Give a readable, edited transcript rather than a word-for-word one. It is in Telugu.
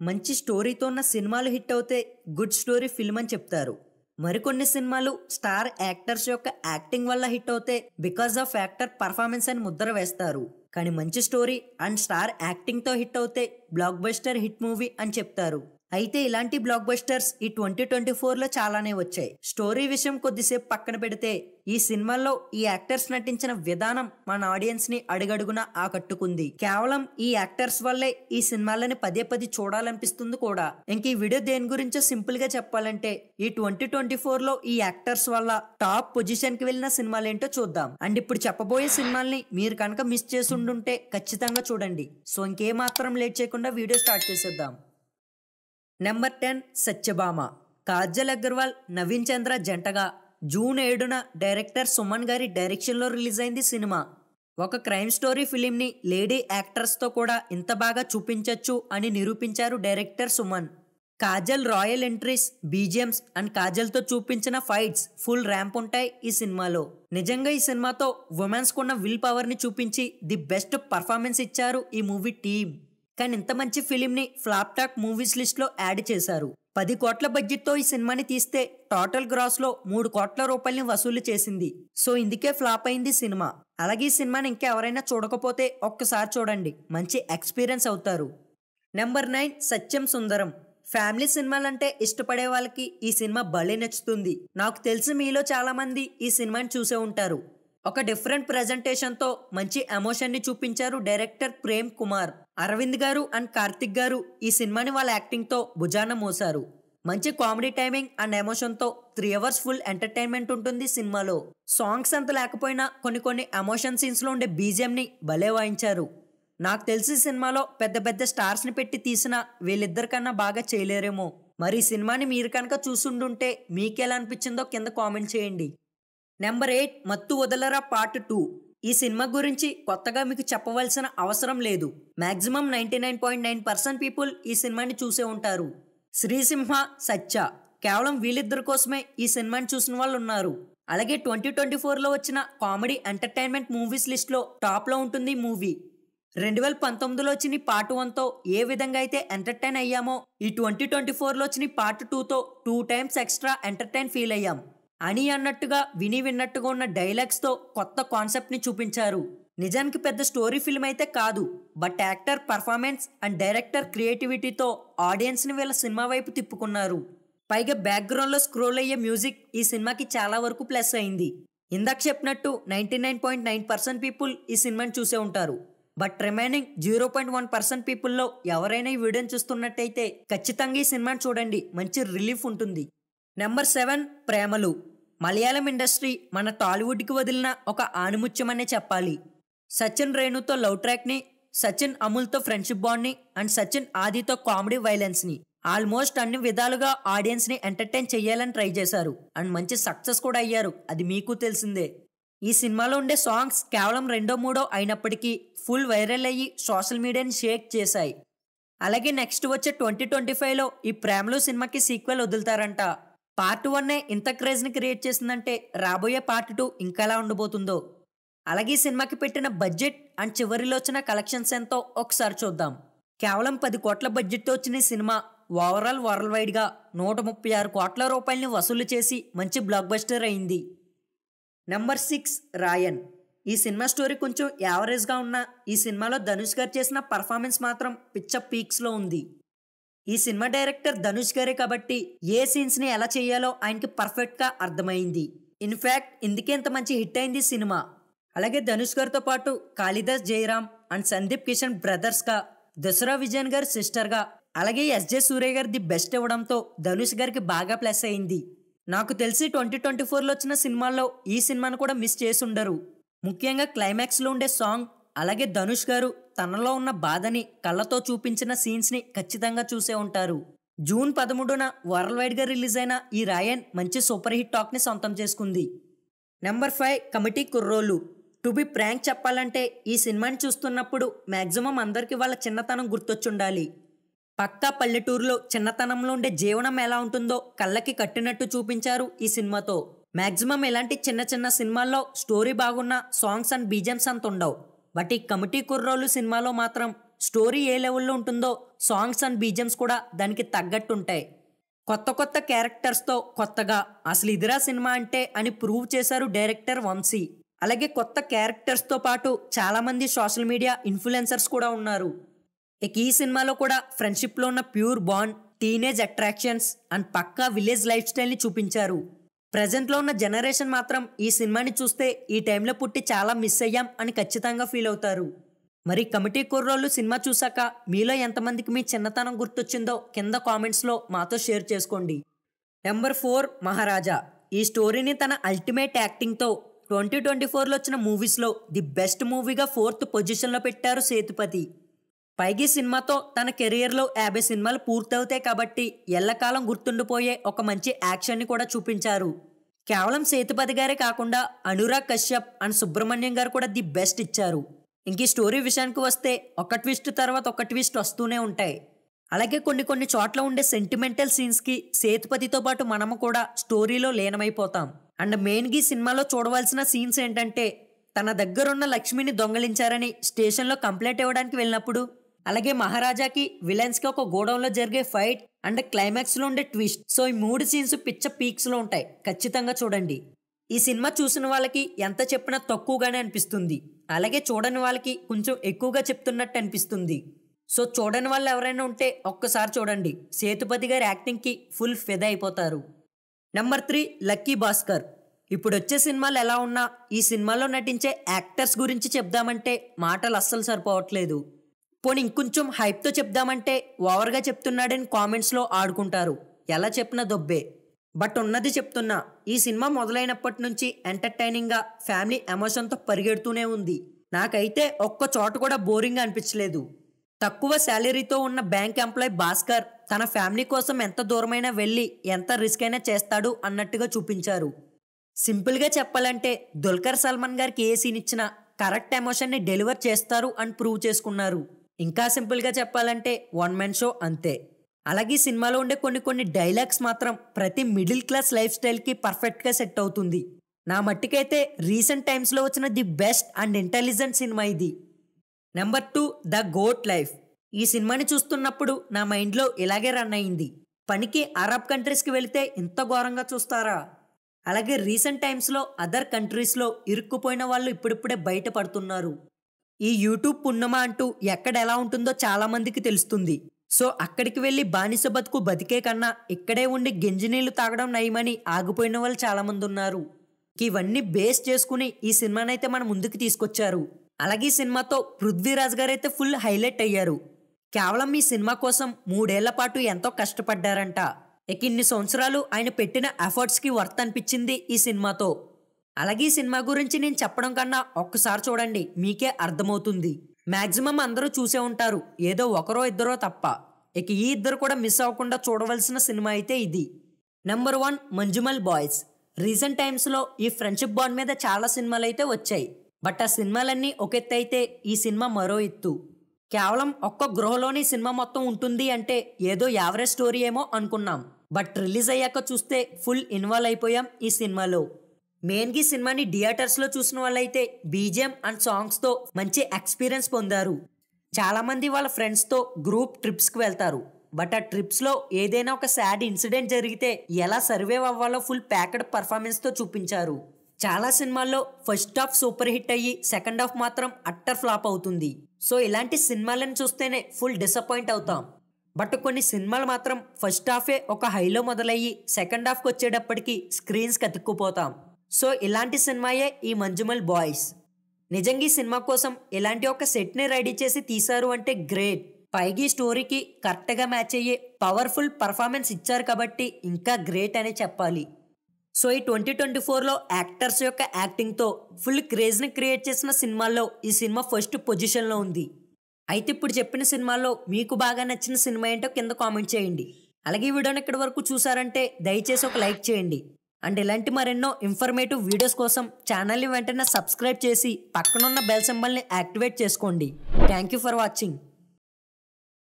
మంచి స్టోరీతో ఉన్న సినిమాలు హిట్ అవుతే గుడ్ స్టోరీ ఫిల్మ్ అని చెప్తారు. మరికొన్ని సినిమాలు స్టార్ యాక్టర్స్ యొక్క యాక్టింగ్ వల్ల హిట్ అవుతే బికాస్ ఆఫ్ యాక్టర్ పర్ఫార్మెన్స్ అని ముద్ర వేస్తారు. కానీ మంచి స్టోరీ అండ్ స్టార్ యాక్టింగ్ తో హిట్ అవుతే బ్లాక్ బస్టర్ హిట్ మూవీ అని చెప్తారు. అయితే ఇలాంటి బ్లాక్ బస్టర్స్ ఈ 2024లో చాలానే వచ్చాయి. స్టోరీ విషయం కొద్దిసేపు పక్కన పెడితే ఈ సినిమాల్లో ఈ యాక్టర్స్ నటించిన విధానం మన ఆడియన్స్ ని అడుగడుగునా ఆకట్టుకుంది. కేవలం ఈ యాక్టర్స్ వల్లే ఈ సినిమాలని పదే పదే చూడాలనిపిస్తుంది కూడా. ఇంక ఈ వీడియో దేని గురించో సింపుల్ గా చెప్పాలంటే ఈ 2024లో ఈ యాక్టర్స్ వల్ల టాప్ పొజిషన్ కి వెళ్ళిన సినిమాలేంటో చూద్దాం. అండ్ ఇప్పుడు చెప్పబోయే సినిమాల్ని మీరు కనుక మిస్ చేసి ఉండుంటే ఖచ్చితంగా చూడండి. సో ఇంకేమాత్రం లేట్ చేయకుండా వీడియో స్టార్ట్ చేసేద్దాం. నెంబర్ 10 సత్యభామ. కాజల్ అగర్వాల్, నవీన్ చంద్ర జంటగా జూన్ 7న డైరెక్టర్ సుమన్ గారి డైరెక్షన్లో రిలీజ్ అయింది సినిమా. ఒక క్రైమ్ స్టోరీ ఫిలింని లేడీ యాక్టర్స్తో కూడా ఇంత బాగా చూపించచ్చు అని నిరూపించారు director Suman. Kajal royal entries, BGMs and కాజల్తో చూపించిన ఫైట్స్ ఫుల్ ర్యాంప్ ఉంటాయి ఈ సినిమాలో. నిజంగా ఈ సినిమాతో ఉమెన్స్ కున్న విల్ పవర్ని చూపించి ది బెస్ట్ పర్ఫార్మెన్స్ ఇచ్చారు ఈ మూవీ టీమ్. కానీ ఇంత మంచి ఫిలింని ఫ్లాప్ టాక్ మూవీస్ లిస్ట్లో యాడ్ చేశారు. 10 కోట్ల బడ్జెట్తో ఈ సినిమాని తీస్తే టోటల్ గ్రాస్లో 3 కోట్ల రూపాయలని వసూలు చేసింది. సో ఇందుకే ఫ్లాప్ అయింది సినిమా. అలాగే ఈ సినిమాని ఇంకెవరైనా చూడకపోతే ఒక్కసారి చూడండి, మంచి ఎక్స్పీరియన్స్ అవుతారు. నెంబర్ 9 సత్యం సుందరం. ఫ్యామిలీ సినిమాలంటే ఇష్టపడే వాళ్ళకి ఈ సినిమా భలే నచ్చుతుంది. నాకు తెలిసి మీలో చాలా మంది ఈ సినిమాని చూసే ఉంటారు. ఒక డిఫరెంట్ ప్రెజెంటేషన్తో మంచి ఎమోషన్ని చూపించారు డైరెక్టర్ ప్రేమ్ కుమార్. అరవింద్ గారు అండ్ కార్తిక్ గారు ఈ సినిమాని వాళ్ళ యాక్టింగ్తో భుజాన మోసారు. మంచి కామెడీ టైమింగ్ అండ్ ఎమోషన్తో 3 అవర్స్ ఫుల్ ఎంటర్టైన్మెంట్ ఉంటుంది సినిమాలో. సాంగ్స్ అంత లేకపోయినా కొన్ని ఎమోషన్ సీన్స్లో ఉండే బీజిఎంని భలే వాయించారు. నాకు తెలిసి సినిమాలో పెద్ద పెద్ద స్టార్స్ని పెట్టి తీసిన వీళ్ళిద్దరికన్నా బాగా చేయలేరేమో. మరి ఈ సినిమాని మీరు కనుక చూసుండుంటే మీకెలా అనిపించిందో కింద కామెంట్ చేయండి. నెంబర్ 8 మత్తు వదలరా పార్ట్ 2. ఈ సినిమా గురించి కొత్తగా మీకు చెప్పవలసిన అవసరం లేదు. మ్యాక్సిమం 99.9% పీపుల్ ఈ సినిమాని చూసే ఉంటారు. శ్రీసింహ, సత్య కేవలం వీళ్ళిద్దరి కోసమే ఈ సినిమాని చూసిన వాళ్ళు ఉన్నారు. అలాగే 2024లో వచ్చిన కామెడీ ఎంటర్టైన్మెంట్ మూవీస్ లిస్ట్లో టాప్లో ఉంటుంది ఈ మూవీ. 2019లో వచ్చిన పార్ట్ 1తో ఏ విధంగా అయితే ఎంటర్టైన్ అయ్యామో ఈ 2024లో వచ్చిన పార్ట్ 2తో 2 టైమ్స్ ఎక్స్ట్రా ఎంటర్టైన్ ఫీల్ అయ్యాం. అని అన్నట్టుగా విని విన్నట్టుగా ఉన్న డైలాగ్స్తో కొత్త కాన్సెప్ట్ని చూపించారు. నిజానికి పెద్ద స్టోరీ ఫిల్మ్ అయితే కాదు, but actor performance and director క్రియేటివిటీతో ఆడియన్స్ని వీళ్ళ సినిమా వైపు తిప్పుకున్నారు. పైగా బ్యాక్గ్రౌండ్లో స్క్రోల్ అయ్యే మ్యూజిక్ ఈ సినిమాకి చాలా వరకు ప్లస్ అయింది. ఇందాక చెప్పినట్టు 99.9% పీపుల్ ఈ సినిమాని చూసే ఉంటారు. బట్ రిమైనింగ్ 0.1% పీపుల్లో ఎవరైనా ఈ వీడియోని చూస్తున్నట్టయితే ఖచ్చితంగా ఈ సినిమాని చూడండి, మంచి రిలీఫ్ ఉంటుంది. నెంబర్ 7 ప్రేమలు. మలయాళం ఇండస్ట్రీ మన టాలీవుడ్కి వదిలిన ఒక ఆణిముత్యమనే చెప్పాలి. సచిన్ రేణుతో లవ్ ట్రాక్ని, సచిన్ అమూల్తో ఫ్రెండ్షిప్ బాండ్ని అండ్ సచిన్ ఆదితో కామెడీ వైలెన్స్ని ఆల్మోస్ట్ అన్ని విధాలుగా ఆడియన్స్ని ఎంటర్టైన్ చేయాలని ట్రై చేశారు. అండ్ మంచి సక్సెస్ కూడా అయ్యారు, అది మీకు తెలిసిందే. ఈ సినిమాలో ఉండే సాంగ్స్ కేవలం 2-3 అయినప్పటికీ ఫుల్ వైరల్ అయ్యి సోషల్ మీడియాని షేక్ చేశాయి. అలాగే నెక్స్ట్ వచ్చే 2025లో ఈ ప్రేమలు సినిమాకి సీక్వెల్ వదులుతారంట. పార్ట్ 1 ఇంత క్రేజ్ని క్రియేట్ చేసిందంటే రాబోయే పార్ట్ 2 ఇంకెలా ఉండబోతుందో. అలాగే ఈ సినిమాకి పెట్టిన బడ్జెట్ అండ్ చివరిలో వచ్చిన కలెక్షన్స్ ఎంతో ఒకసారి చూద్దాం. కేవలం 10 కోట్ల బడ్జెట్తో వచ్చిన ఈ సినిమా ఓవరాల్ వరల్డ్ వైడ్గా 136 కోట్ల రూపాయలని వసూలు చేసి మంచి బ్లాక్ బస్టర్ అయింది. నెంబర్ 6 రాయన్. ఈ సినిమా స్టోరీ కొంచెం యావరేజ్గా ఉన్నా ఈ సినిమాలో ధనుష్ గారు చేసిన పర్ఫార్మెన్స్ మాత్రం పిచ్చ పీక్స్లో ఉంది. ఈ సినిమా డైరెక్టర్ ధనుష్ గారే కాబట్టి ఏ సీన్స్ని ఎలా చేయాలో ఆయనకి పర్ఫెక్ట్గా అర్థమైంది. ఇన్ఫ్యాక్ట్ ఇందుకే ఇంత మంచి హిట్ అయింది సినిమా. అలాగే ధనుష్ గారితో పాటు కాళిదాస్ జయరామ్ అండ్ సందీప్ కిషన్ బ్రదర్స్గా, దసరా విజయన్ గారి సిస్టర్గా, అలాగే ఎస్జే సూర్య గారు ది బెస్ట్ ఇవ్వడంతో ధనుష్ గారికి బాగా ప్లస్ అయింది. నాకు తెలిసి 2024లో వచ్చిన సినిమాల్లో ఈ సినిమాను కూడా మిస్ చేసి ఉండరు. ముఖ్యంగా క్లైమాక్స్లో ఉండే సాంగ్, అలాగే ధనుష్ గారు తనలో ఉన్న బాధని కళ్ళతో చూపించిన సీన్స్ని ఖచ్చితంగా చూసే ఉంటారు. జూన్ 13న వరల్డ్ వైడ్గా రిలీజ్ అయిన ఈ రాయన్ మంచి సూపర్ హిట్ టాక్ని సొంతం చేసుకుంది. Number 5 committee Kurrollu. To be frank చెప్పాలంటే ఈ సినిమాని చూస్తున్నప్పుడు మ్యాక్సిమం అందరికీ వాళ్ళ చిన్నతనం గుర్తొచ్చుండాలి. పక్కా పల్లెటూరులో చిన్నతనంలో ఉండే జీవనం ఎలా ఉంటుందో కళ్ళకి కట్టినట్టు చూపించారు ఈ సినిమాతో. మ్యాక్సిమం ఇలాంటి చిన్న చిన్న సినిమాల్లో స్టోరీ బాగున్న సాంగ్స్ అండ్ బీజిఎమ్స్ అంత ఉండవు. బట్ ఈ కమిటీ కుర్రోలు సినిమాలో మాత్రం స్టోరీ ఏ లెవెల్లో ఉంటుందో సాంగ్స్ అండ్ బీజిఎమ్స్ కూడా దానికి తగ్గట్టు ఉంటాయి. కొత్త కొత్త క్యారెక్టర్స్తో కొత్తగా అసలు ఇదిరా సినిమా అంటే అని ప్రూవ్ చేశారు డైరెక్టర్ వంశీ. అలాగే కొత్త క్యారెక్టర్స్తో పాటు చాలామంది సోషల్ మీడియా ఇన్ఫ్లుయెన్సర్స్ కూడా ఉన్నారు. ఇక ఈ సినిమాలో కూడా ఫ్రెండ్షిప్లో ఉన్న pure bond, teenage attractions and పక్కా విలేజ్ లైఫ్ స్టైల్ని చూపించారు. ప్రజెంట్లో ఉన్న జనరేషన్ మాత్రం ఈ సినిమాని చూస్తే ఈ టైంలో పుట్టి చాలా మిస్ అయ్యాం అని ఖచ్చితంగా ఫీల్ అవుతారు. మరి కమిటీ కుర్రోళ్ళు సినిమా చూసాక మీలో ఎంతమందికి మీ చిన్నతనం గుర్తొచ్చిందో కింద కామెంట్స్లో మాతో షేర్ చేసుకోండి. నెంబర్ 4 మహారాజా. ఈ స్టోరీని తన అల్టిమేట్ యాక్టింగ్తో 2024లో వచ్చిన మూవీస్లో ది బెస్ట్ మూవీగా 4th పొజిషన్లో పెట్టారు సేతుపతి. పైగా సినిమాతో తన కెరియర్లో 50 సినిమాలు పూర్తవుతాయి కాబట్టి ఎల్లకాలం గుర్తుండిపోయే ఒక మంచి యాక్షన్ని కూడా చూపించారు. కేవలం సేతుపతి గారే కాకుండా అనురాగ్ కశ్యప్ అండ్ సుబ్రహ్మణ్యం గారు కూడా ది బెస్ట్ ఇచ్చారు. ఇంక ఈ స్టోరీ విషయానికి వస్తే ఒక ట్విస్ట్ తర్వాత ఒక ట్విస్ట్ వస్తూనే ఉంటాయి. అలాగే కొన్ని చోట్ల ఉండే సెంటిమెంటల్ సీన్స్కి సేతుపతితో పాటు మనము కూడా స్టోరీలో లీనమైపోతాం. అండ్ మెయిన్గా ఈ సినిమాలో చూడవలసిన సీన్స్ ఏంటంటే తన దగ్గరున్న లక్ష్మిని దొంగలించారని స్టేషన్లో కంప్లైంట్ ఇవ్వడానికి వెళ్ళినప్పుడు, అలాగే మహారాజాకి విలన్స్కి ఒక గోడౌన్లో జరిగే ఫైట్ అండ్ క్లైమాక్స్లో ఉండే ట్విస్ట్. సో ఈ 3 సీన్స్ పిచ్చ పీక్స్లో ఉంటాయి, ఖచ్చితంగా చూడండి. ఈ సినిమా చూసిన వాళ్ళకి ఎంత చెప్పినా తక్కువగానే అనిపిస్తుంది, అలాగే చూడని వాళ్ళకి కొంచెం ఎక్కువగా చెప్తున్నట్టు అనిపిస్తుంది. సో చూడని వాళ్ళు ఎవరైనా ఉంటే ఒక్కసారి చూడండి, సేతుపతి గారి యాక్టింగ్కి ఫుల్ ఫిదా అయిపోతారు. Number 3 lucky Bhaskar. ఇప్పుడు వచ్చే సినిమాలు ఎలా ఉన్నా ఈ సినిమాలో నటించే యాక్టర్స్ గురించి చెప్దామంటే మాటలు అస్సలు సరిపోవట్లేదు. పోనీ ఇంకొంచెం హైప్తో చెప్దామంటే ఓవర్గా చెప్తున్నాడని కామెంట్స్లో ఆడుకుంటారు. ఎలా చెప్పినా దొబ్బే. బట్ ఉన్నది చెప్తున్నా, ఈ సినిమా మొదలైనప్పటి నుంచి ఎంటర్టైనింగ్గా ఫ్యామిలీ ఎమోషన్తో పరిగెడుతూనే ఉంది. నాకైతే ఒక్క చోట కూడా బోరింగ్గా అనిపించలేదు. తక్కువ శాలరీతో ఉన్న బ్యాంక్ ఎంప్లాయ్ భాస్కర్ తన ఫ్యామిలీ కోసం ఎంత దూరమైనా వెళ్ళి ఎంత రిస్క్ అయినా చేస్తాడు అన్నట్టుగా చూపించారు. సింపుల్గా చెప్పాలంటే దుల్కర్ సల్మాన్ గారికి ఏ సీన్ ఇచ్చినా కరెక్ట్ ఎమోషన్ని డెలివర్ చేస్తారు అని ప్రూవ్ చేసుకున్నారు. ఇంకా సింపుల్గా చెప్పాలంటే వన్ మ్యాన్ షో అంతే. అలాగే సినిమాలో ఉండే కొన్ని డైలాగ్స్ మాత్రం ప్రతి మిడిల్ క్లాస్ లైఫ్ స్టైల్కి పర్ఫెక్ట్గా సెట్ అవుతుంది. నా మట్టికైతే రీసెంట్ టైమ్స్లో వచ్చిన ది బెస్ట్ అండ్ ఇంటెలిజెంట్ సినిమా ఇది. Number 2 the goat life. ఈ సినిమాని చూస్తున్నప్పుడు నా మైండ్లో ఇలాగే రన్ అయింది, పనికి అరబ్ కంట్రీస్కి వెళితే ఇంత ఘోరంగా చూస్తారా. అలాగే రీసెంట్ టైమ్స్లో అదర్ కంట్రీస్లో ఇరుక్కుపోయిన వాళ్ళు ఇప్పుడిప్పుడే బయటపడుతున్నారు. ఈ యూట్యూబ్ పుణ్యమా అంటూ ఎక్కడ ఎలా ఉంటుందో చాలామందికి తెలుస్తుంది. సో అక్కడికి వెళ్ళి బానిస బతుకు బతికే కన్నా ఇక్కడే ఉండి గెంజినీళ్లు తాగడం నయమని ఆగిపోయిన వాళ్ళు చాలామంది ఉన్నారు. ఇవన్నీ బేస్ చేసుకుని ఈ సినిమానైతే మన ముందుకు తీసుకొచ్చారు. అలాగే ఈ సినిమాతో పృథ్వీరాజ్ గారు అయితే ఫుల్ హైలైట్ అయ్యారు. కేవలం ఈ సినిమా కోసం 3 ఏళ్ల పాటు ఎంతో కష్టపడ్డారంట. ఇన్ని సంవత్సరాలు ఆయన పెట్టిన ఎఫర్ట్స్కి వర్త్ అనిపించింది ఈ సినిమాతో. అలాగే ఈ సినిమా గురించి నేను చెప్పడం కన్నా ఒక్కసారి చూడండి, మీకే అర్థమవుతుంది. మ్యాక్సిమం అందరూ చూసే ఉంటారు, ఏదో ఒకరో ఇద్దరో తప్ప. ఈ ఇద్దరు కూడా మిస్ అవ్వకుండా చూడవలసిన సినిమా అయితే ఇది. Number 1 Manjummel boys. రీసెంట్ టైమ్స్లో ఈ ఫ్రెండ్షిప్ బాండ్ మీద చాలా సినిమాలు అయితే వచ్చాయి. బట్ ఆ సినిమాలన్నీ ఒక ఎత్తు అయితే ఈ సినిమా మరో ఎత్తు. కేవలం ఒక్క గృహలోని సినిమా మొత్తం ఉంటుంది అంటే ఏదో యావరేజ్ స్టోరీ ఏమో అనుకున్నాం. బట్ రిలీజ్ అయ్యాక చూస్తే ఫుల్ ఇన్వాల్వ్ అయిపోయాం ఈ సినిమాలో. మెయిన్గా ఈ సినిమాని థియేటర్స్లో చూసిన వాళ్ళైతే బీజిఎం అండ్ సాంగ్స్తో మంచి ఎక్స్పీరియన్స్ పొందారు. చాలామంది వాళ్ళ ఫ్రెండ్స్తో గ్రూప్ ట్రిప్స్కి వెళ్తారు. బట్ ఆ ట్రిప్స్లో ఏదైనా ఒక సాడ్ ఇన్సిడెంట్ జరిగితే ఎలా సర్వైవ్ అవ్వాలో ఫుల్ ప్యాక్డ్ పర్ఫార్మెన్స్తో చూపించారు. చాలా సినిమాల్లో ఫస్ట్ హాఫ్ సూపర్ హిట్ అయ్యి సెకండ్ హాఫ్ మాత్రం అట్టర్ ఫ్లాప్ అవుతుంది. సో ఇలాంటి సినిమాలను చూస్తేనే ఫుల్ డిసప్పాయింట్ అవుతాం. బట్ కొన్ని సినిమాలు మాత్రం ఫస్ట్ హాఫే ఒక హైలో మొదలయ్యి సెకండ్ హాఫ్కి వచ్చేటప్పటికి స్క్రీన్స్కి అతుక్కుపోతాం. సో ఇలాంటి సినిమాయే ఈ మంజుమల్ బాయ్స్. నిజంగా ఈ సినిమా కోసం ఇలాంటి ఒక సెట్ని రెడీ చేసి తీశారు అంటే గ్రేట్. పైగా ఈ స్టోరీకి కరెక్ట్గా మ్యాచ్ అయ్యే పవర్ఫుల్ పర్ఫార్మెన్స్ ఇచ్చారు కాబట్టి ఇంకా గ్రేట్ అనే చెప్పాలి. సో ఈ 2024లో యాక్టర్స్ యొక్క యాక్టింగ్తో ఫుల్ క్రేజ్ని క్రియేట్ చేసిన సినిమాల్లో ఈ సినిమా ఫస్ట్ పొజిషన్లో ఉంది. అయితే ఇప్పుడు చెప్పిన సినిమాల్లో మీకు బాగా నచ్చిన సినిమా ఏంటో కింద కామెంట్ చేయండి. అలాగే ఈ వీడియోని ఇక్కడి వరకు చూసారంటే దయచేసి ఒక లైక్ చేయండి. అండ్ ఇలాంటి మరెన్నో ఇన్ఫర్మేటివ్ వీడియోస్ కోసం ఛానల్ని వెంటనే సబ్స్క్రైబ్ చేసి పక్కనున్న బెల్ సింబల్ని యాక్టివేట్ చేసుకోండి. Thank you for watching.